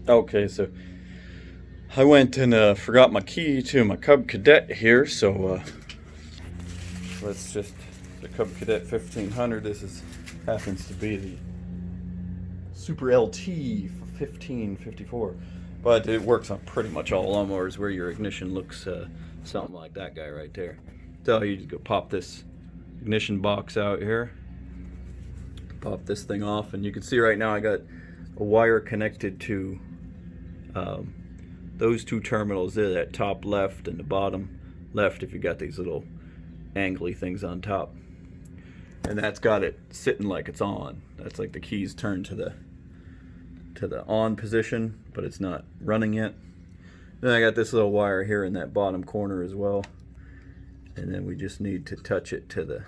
Okay, so I went and forgot my key to my Cub Cadet here, so let's just, the Cub Cadet 1500, this is happens to be the Super LT 1554, but it works on pretty much all lawnmowers where your ignition looks something like that guy right there. So you just go pop this ignition box out here, pop this thing off, and you can see right now I got a wire connected to those two terminals there, that top left and the bottom left, if you got these little angly things on top, and that's got it sitting like it's on. That's like the keys turned to the on position, but it's not running yet. Then I got this little wire here in that bottom corner as well, and then we just need to touch it to the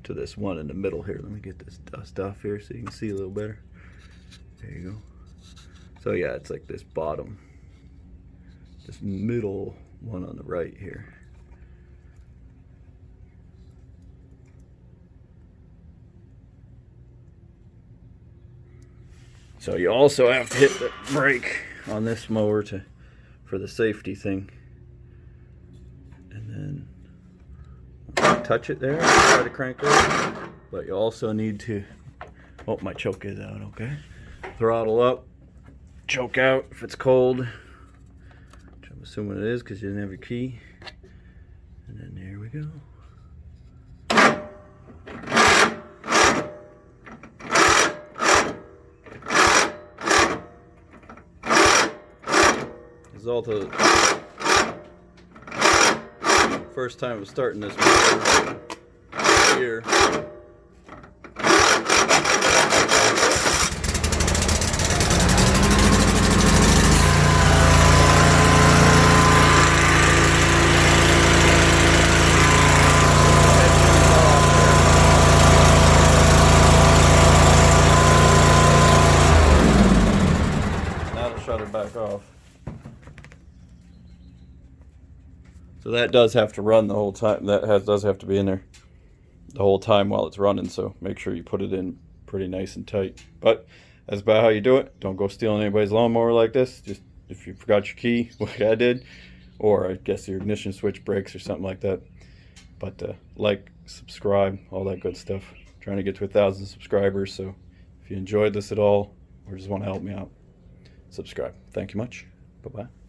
to this one in the middle here. Let me get this dust off here so you can see a little better. There you go. So yeah, it's like this bottom, this middle one on the right here. So you also have to hit the brake on this mower for the safety thing, and then touch it there, try to crank it, but you also need to, oh, my choke is out, okay, throttle up, choke out if it's cold, which I'm assuming it is because you didn't have your key, and then there we go. Result of first time of starting this motor here. Now to shut it back off. So that does have to run the whole time. Does have to be in there the whole time while it's running. So make sure you put it in pretty nice and tight. But that's about how you do it. Don't go stealing anybody's lawnmower like this. Just if you forgot your key, like I did, or I guess your ignition switch breaks or something like that. But like, subscribe, all that good stuff. Trying to get to 1,000 subscribers. So if you enjoyed this at all or just want to help me out, subscribe. Thank you much. Bye-bye.